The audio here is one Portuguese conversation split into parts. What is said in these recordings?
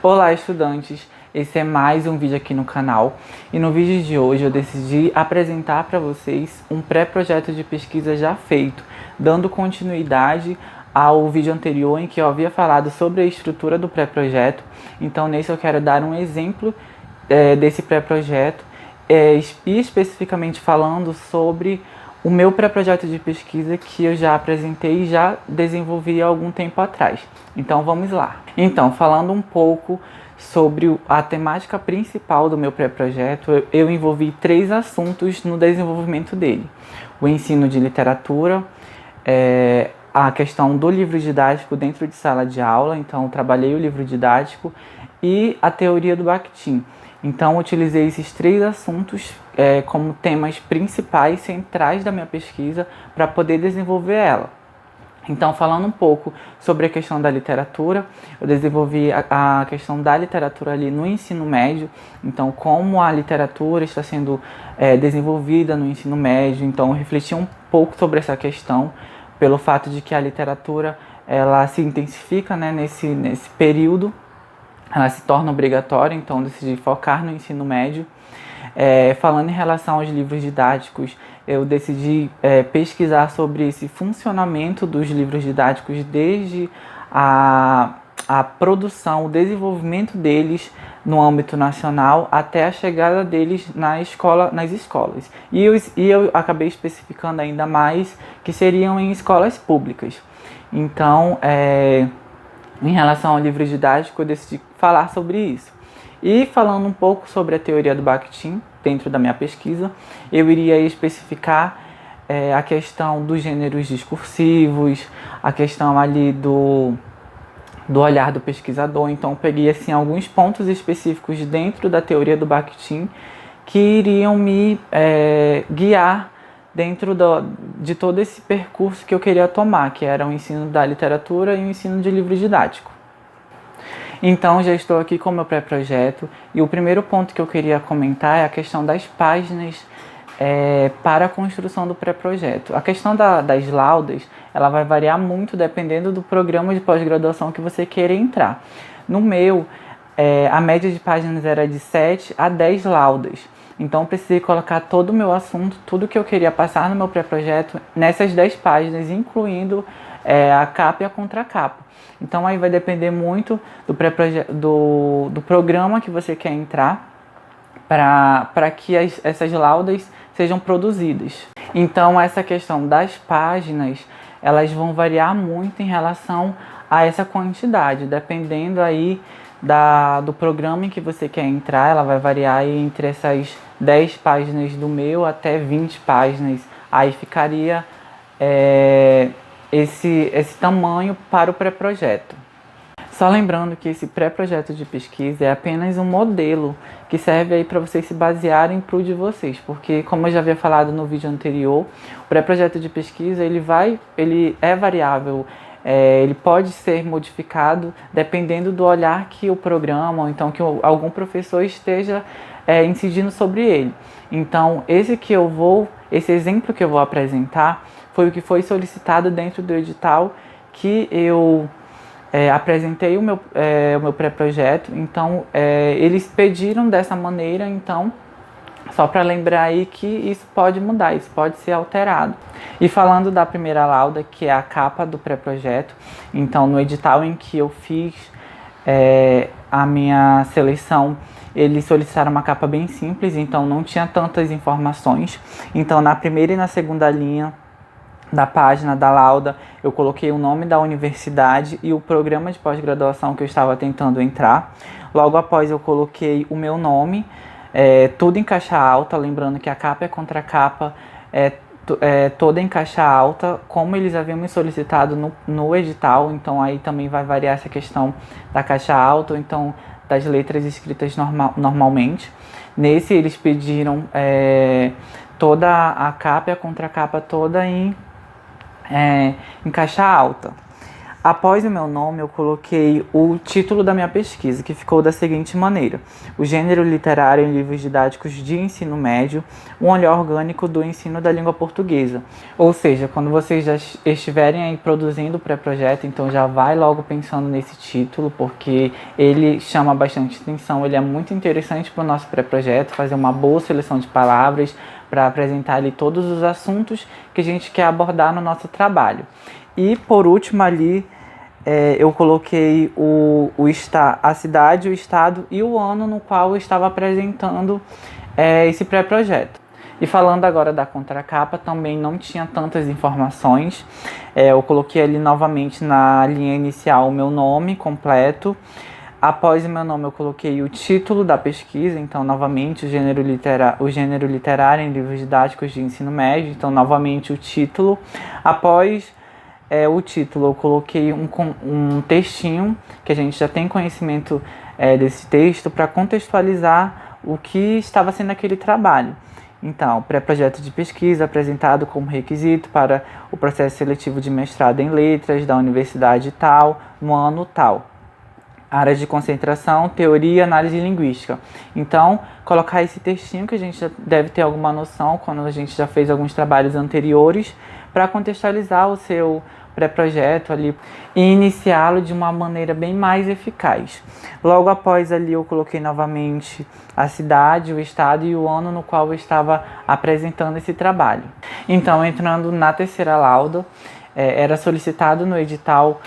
Olá, estudantes! Esse é mais um vídeo aqui no canal e no vídeo de hoje eu decidi apresentar para vocês um pré-projeto de pesquisa já feito, dando continuidade ao vídeo anterior em que eu havia falado sobre a estrutura do pré-projeto. Então nesse eu quero dar um exemplo desse pré-projeto e especificamente falando sobre o meu pré-projeto de pesquisa que eu já apresentei e já desenvolvi há algum tempo atrás. Então vamos lá. Então, falando um pouco sobre a temática principal do meu pré-projeto, eu envolvi 3 assuntos no desenvolvimento dele. O ensino de literatura, a questão do livro didático dentro de sala de aula, então eu trabalhei o livro didático, e a teoria do Bakhtin. Então eu utilizei esses 3 assuntos como temas principais, centrais da minha pesquisa, para poder desenvolver ela. Então, falando um pouco sobre a questão da literatura, eu desenvolvi a questão da literatura ali no ensino médio. Então, como a literatura está sendo desenvolvida no ensino médio. Então, eu refleti um pouco sobre essa questão, pelo fato de que a literatura ela se intensifica, né, nesse período, ela se torna obrigatória. Então, eu decidi focar no ensino médio. Falando em relação aos livros didáticos, eu decidi pesquisar sobre esse funcionamento dos livros didáticos desde a produção, o desenvolvimento deles no âmbito nacional até a chegada deles nas escolas. E eu acabei especificando ainda mais que seriam em escolas públicas. Então, em relação ao livro didático, eu decidi falar sobre isso. E falando um pouco sobre a teoria do Bakhtin, dentro da minha pesquisa, eu iria especificar a questão dos gêneros discursivos, a questão ali do olhar do pesquisador. Então, eu peguei assim, alguns pontos específicos dentro da teoria do Bakhtin que iriam me guiar dentro de todo esse percurso que eu queria tomar, que era o ensino da literatura e o ensino de livro didático. Então, já estou aqui com o meu pré-projeto e o primeiro ponto que eu queria comentar é a questão das páginas para a construção do pré-projeto. A questão das laudas, ela vai variar muito dependendo do programa de pós-graduação que você queira entrar. No meu, a média de páginas era de 7 a 10 laudas. Então, eu precisei colocar todo o meu assunto, tudo que eu queria passar no meu pré-projeto, nessas 10 páginas, incluindo a capa e a contracapa. Então, aí vai depender muito do programa que você quer entrar para que essas laudas sejam produzidas. Então, essa questão das páginas, elas vão variar muito em relação a essa quantidade, dependendo aí do programa em que você quer entrar. Ela vai variar aí entre essas 10 páginas do meu até 20 páginas. Aí ficaria esse tamanho para o pré-projeto. Só lembrando que esse pré-projeto de pesquisa é apenas um modelo que serve aí para vocês se basearem para o de vocês, porque como eu já havia falado no vídeo anterior, o pré-projeto de pesquisa ele é variável, ele pode ser modificado dependendo do olhar que o programa, ou então que algum professor esteja incidindo sobre ele. Então, esse exemplo que eu vou apresentar foi o que foi solicitado dentro do edital que eu apresentei o meu pré-projeto. Então, eles pediram dessa maneira. Então, só para lembrar aí que isso pode mudar, isso pode ser alterado. E falando da primeira lauda, que é a capa do pré-projeto, então no edital em que eu fiz a minha seleção, eles solicitaram uma capa bem simples, então não tinha tantas informações. Então na primeira e na segunda linha da página da lauda, eu coloquei o nome da universidade e o programa de pós-graduação que eu estava tentando entrar. Logo após eu coloquei o meu nome, tudo em caixa alta, lembrando que a capa e a contracapa toda em caixa alta, como eles haviam me solicitado no edital. Então aí também vai variar essa questão da caixa alta, ou então das letras escritas normalmente. Nesse eles pediram toda a capa e a contracapa toda em caixa alta. Após o meu nome, eu coloquei o título da minha pesquisa, que ficou da seguinte maneira: o gênero literário em livros didáticos de ensino médio, um olhar orgânico do ensino da língua portuguesa. Ou seja, quando vocês já estiverem aí produzindo o pré-projeto, então já vai logo pensando nesse título, porque ele chama bastante atenção, ele é muito interessante para o nosso pré-projeto, fazer uma boa seleção de palavras para apresentar ali todos os assuntos que a gente quer abordar no nosso trabalho. E por último ali, eu coloquei a cidade, o estado e o ano no qual eu estava apresentando esse pré-projeto. E falando agora da contracapa, também não tinha tantas informações. Eu coloquei ali novamente na linha inicial o meu nome completo. Após o meu nome eu coloquei o título da pesquisa, então novamente o gênero literário em livros didáticos de ensino médio, então novamente o título. Após o título eu coloquei um textinho, que a gente já tem conhecimento desse texto, para contextualizar o que estava sendo aquele trabalho. Então, pré-projeto de pesquisa apresentado como requisito para o processo seletivo de mestrado em letras da universidade tal, no ano tal. Área de concentração, teoria e análise linguística. Então, colocar esse textinho que a gente já deve ter alguma noção quando a gente já fez alguns trabalhos anteriores, para contextualizar o seu pré-projeto ali e iniciá-lo de uma maneira bem mais eficaz. Logo após ali eu coloquei novamente a cidade, o estado e o ano no qual eu estava apresentando esse trabalho. Então, entrando na terceira lauda, era solicitado no edital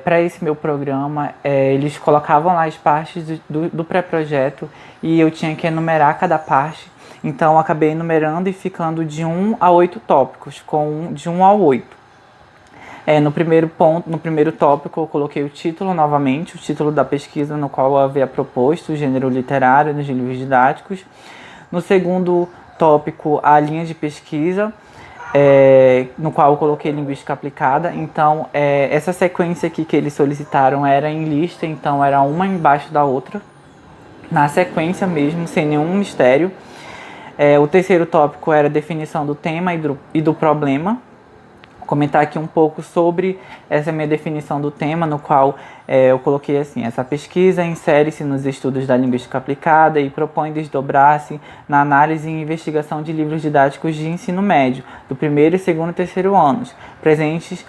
para esse meu programa, eles colocavam lá as partes do pré-projeto e eu tinha que enumerar cada parte. Então, eu acabei enumerando e ficando de 1 a 8 tópicos, de 1 ao 8. No primeiro tópico, eu coloquei o título novamente, o título da pesquisa no qual eu havia proposto, o gênero literário nos livros didáticos. No segundo tópico, a linha de pesquisa, no qual eu coloquei linguística aplicada. Então, essa sequência aqui que eles solicitaram era em lista, então era uma embaixo da outra, na sequência mesmo, sem nenhum mistério. O terceiro tópico era a definição do tema e do problema. Vou comentar aqui um pouco sobre essa minha definição do tema, no qual eu coloquei assim: essa pesquisa insere-se nos estudos da linguística aplicada e propõe desdobrar-se na análise e investigação de livros didáticos de ensino médio, do primeiro, segundo e terceiro anos, presentes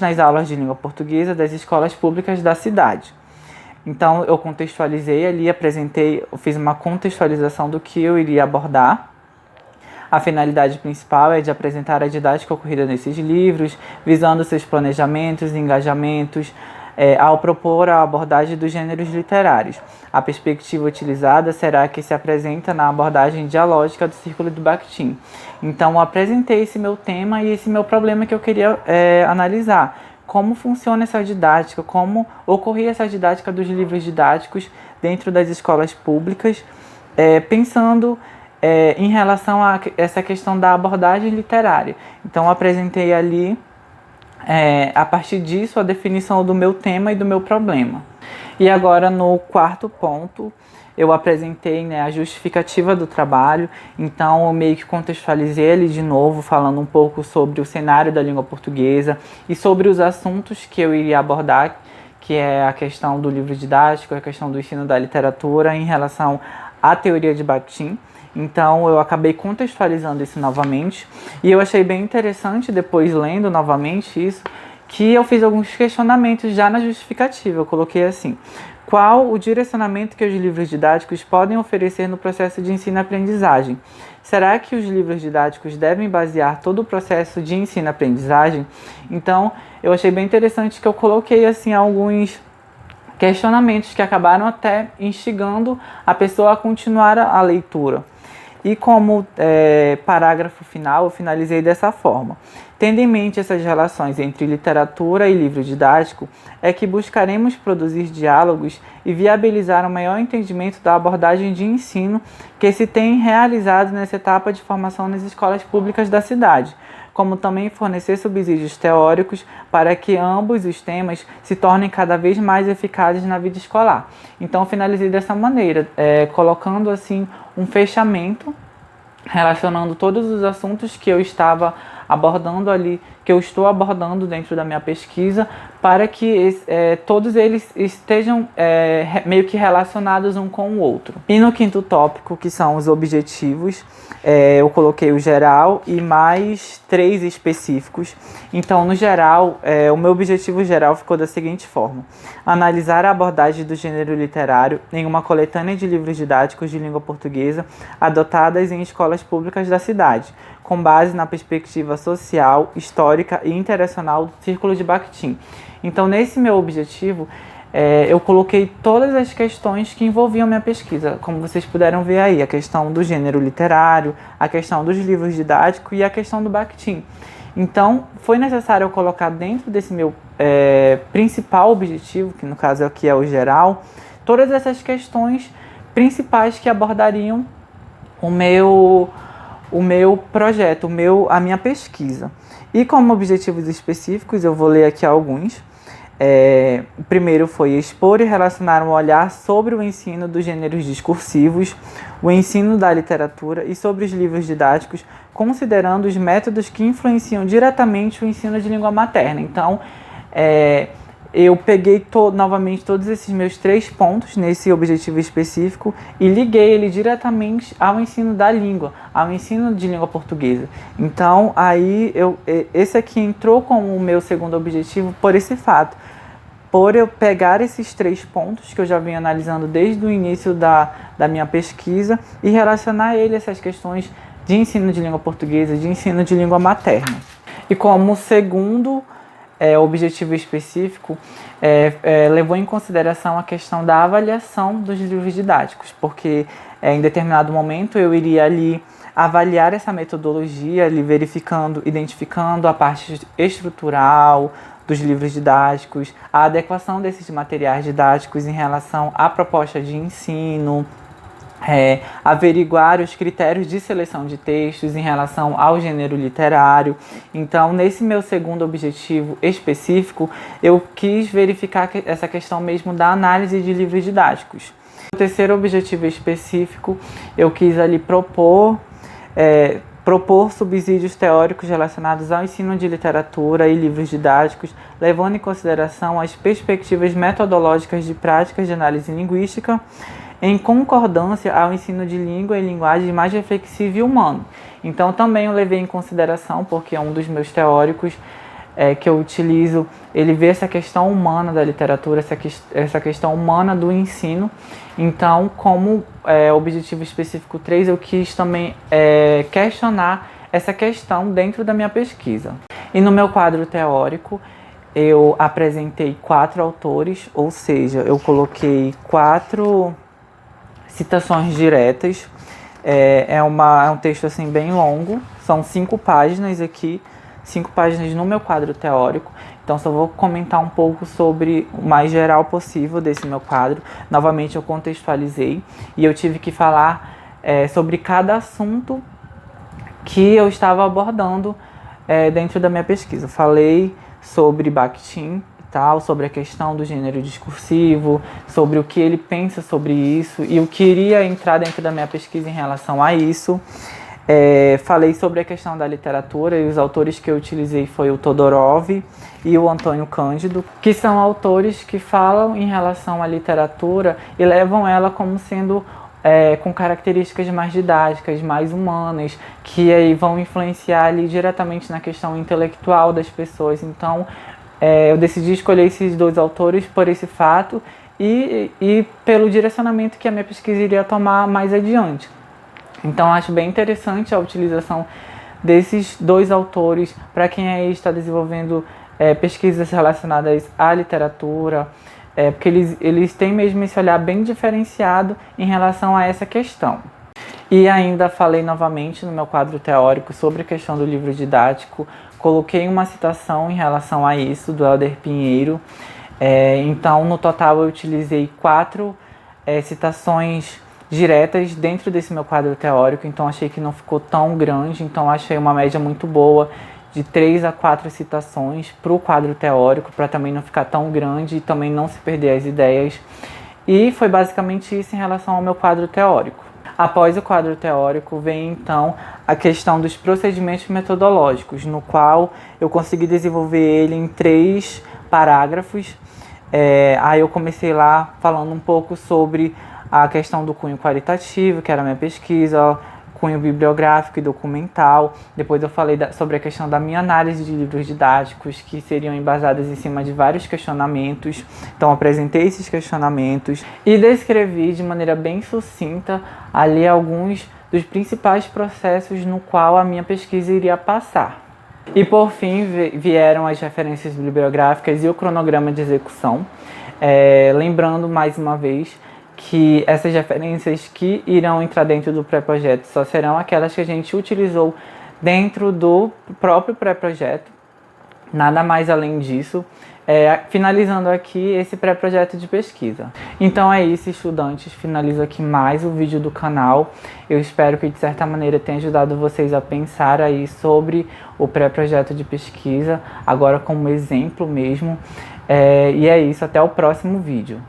nas aulas de língua portuguesa das escolas públicas da cidade. Então, eu contextualizei ali, fiz uma contextualização do que eu iria abordar. A finalidade principal é de apresentar a didática ocorrida nesses livros, visando seus planejamentos e engajamentos, ao propor a abordagem dos gêneros literários. A perspectiva utilizada será a que se apresenta na abordagem dialógica do Círculo de Bakhtin. Então, eu apresentei esse meu tema e esse meu problema que eu queria analisar. Como funciona essa didática, como ocorria essa didática dos livros didáticos dentro das escolas públicas, pensando em relação a essa questão da abordagem literária. Então, eu apresentei ali, a partir disso, a definição do meu tema e do meu problema. E agora, no quarto ponto, eu apresentei a justificativa do trabalho. Então, eu meio que contextualizei ele de novo, falando um pouco sobre o cenário da língua portuguesa e sobre os assuntos que eu iria abordar, que é a questão do livro didático, a questão do ensino da literatura em relação à teoria de Bakhtin. Então, eu acabei contextualizando isso novamente. E eu achei bem interessante, depois lendo novamente isso, que eu fiz alguns questionamentos já na justificativa. Eu coloquei assim: qual o direcionamento que os livros didáticos podem oferecer no processo de ensino-aprendizagem? Será que os livros didáticos devem basear todo o processo de ensino-aprendizagem? Então, eu achei bem interessante que eu coloquei assim alguns questionamentos que acabaram até instigando a pessoa a continuar a leitura. E como parágrafo final, eu finalizei dessa forma: tendo em mente essas relações entre literatura e livro didático, é que buscaremos produzir diálogos e viabilizar um maior entendimento da abordagem de ensino que se tem realizado nessa etapa de formação nas escolas públicas da cidade, como também fornecer subsídios teóricos para que ambos os temas se tornem cada vez mais eficazes na vida escolar. Então, finalizei dessa maneira, colocando assim um fechamento, relacionando todos os assuntos que eu estava abordando ali, que eu estou abordando dentro da minha pesquisa, para que todos eles estejam meio que relacionados um com o outro. E no quinto tópico, que são os objetivos, eu coloquei o geral e mais 3 específicos. Então, no geral, o meu objetivo geral ficou da seguinte forma: analisar a abordagem do gênero literário em uma coletânea de livros didáticos de língua portuguesa adotadas em escolas públicas da cidade, com base na perspectiva social, histórica e internacional do Círculo de Bakhtin. Então, nesse meu objetivo, eu coloquei todas as questões que envolviam minha pesquisa, como vocês puderam ver aí, a questão do gênero literário, a questão dos livros didáticos e a questão do Bakhtin. Então, foi necessário eu colocar dentro desse meu principal objetivo, que no caso aqui é o geral, todas essas questões principais que abordariam o meu projeto, a minha pesquisa. E como objetivos específicos, eu vou ler aqui alguns. O primeiro foi expor e relacionar um olhar sobre o ensino dos gêneros discursivos, o ensino da literatura e sobre os livros didáticos, considerando os métodos que influenciam diretamente o ensino de língua materna. Então, eu peguei novamente todos esses meus 3 pontos nesse objetivo específico e liguei ele diretamente ao ensino da língua, ao ensino de língua portuguesa. Então, aí esse aqui entrou como o meu segundo objetivo por esse fato. Por eu pegar esses 3 pontos que eu já venho analisando desde o início da minha pesquisa e relacionar essas questões de ensino de língua portuguesa, de ensino de língua materna. E como segundo objetivo específico, levou em consideração a questão da avaliação dos livros didáticos, porque em determinado momento eu iria ali avaliar essa metodologia, ali identificando a parte estrutural dos livros didáticos, a adequação desses materiais didáticos em relação à proposta de ensino, averiguar os critérios de seleção de textos em relação ao gênero literário. Então, nesse meu segundo objetivo específico, eu quis verificar essa questão mesmo da análise de livros didáticos. O terceiro objetivo específico, eu quis ali propor subsídios teóricos relacionados ao ensino de literatura e livros didáticos, levando em consideração as perspectivas metodológicas de práticas de análise linguística, em concordância ao ensino de língua e linguagem mais reflexivo e humano. Então, também eu levei em consideração, porque é um dos meus teóricos que eu utilizo, ele vê essa questão humana da literatura, essa questão humana do ensino. Então, como objetivo específico 3, eu quis também questionar essa questão dentro da minha pesquisa. E no meu quadro teórico, eu apresentei 4 autores, ou seja, eu coloquei 4 citações diretas. É um texto assim bem longo, são 5 páginas aqui, 5 páginas no meu quadro teórico. Então, só vou comentar um pouco sobre o mais geral possível desse meu quadro. Novamente, eu contextualizei e eu tive que falar sobre cada assunto que eu estava abordando dentro da minha pesquisa. Falei sobre Bakhtin, sobre a questão do gênero discursivo, sobre o que ele pensa sobre isso e o que iria entrar dentro da minha pesquisa em relação a isso. Falei sobre a questão da literatura e os autores que eu utilizei foi o Todorov e o Antônio Cândido, que são autores que falam em relação à literatura e levam ela como sendo com características mais didáticas, mais humanas, que aí vão influenciar ali diretamente na questão intelectual das pessoas. Então, eu decidi escolher esses 2 autores por esse fato e pelo direcionamento que a minha pesquisa iria tomar mais adiante. Então, acho bem interessante a utilização desses 2 autores para quem aí está desenvolvendo pesquisas relacionadas à literatura, porque eles têm mesmo esse olhar bem diferenciado em relação a essa questão. E ainda falei novamente no meu quadro teórico sobre a questão do livro didático, coloquei uma citação em relação a isso, do Helder Pinheiro. Então, no total, eu utilizei 4 citações diretas dentro desse meu quadro teórico, então achei que não ficou tão grande, então achei uma média muito boa de 3 a 4 citações para o quadro teórico, para também não ficar tão grande e também não se perder as ideias. E foi basicamente isso em relação ao meu quadro teórico. Após o quadro teórico, vem então a questão dos procedimentos metodológicos, no qual eu consegui desenvolver ele em 3 parágrafos. Aí eu comecei lá falando um pouco sobre a questão do cunho qualitativo, que era a minha pesquisa, cunho bibliográfico e documental. Depois eu falei sobre a questão da minha análise de livros didáticos, que seriam embasadas em cima de vários questionamentos. Então apresentei esses questionamentos e descrevi de maneira bem sucinta ali alguns dos principais processos no qual a minha pesquisa iria passar. E por fim vieram as referências bibliográficas e o cronograma de execução. Lembrando mais uma vez que essas referências que irão entrar dentro do pré-projeto só serão aquelas que a gente utilizou dentro do próprio pré-projeto, nada mais além disso, finalizando aqui esse pré-projeto de pesquisa. Então é isso, estudantes, finalizo aqui mais o vídeo do canal. Eu espero que de certa maneira tenha ajudado vocês a pensar aí sobre o pré-projeto de pesquisa, agora como exemplo mesmo. E é isso, até o próximo vídeo.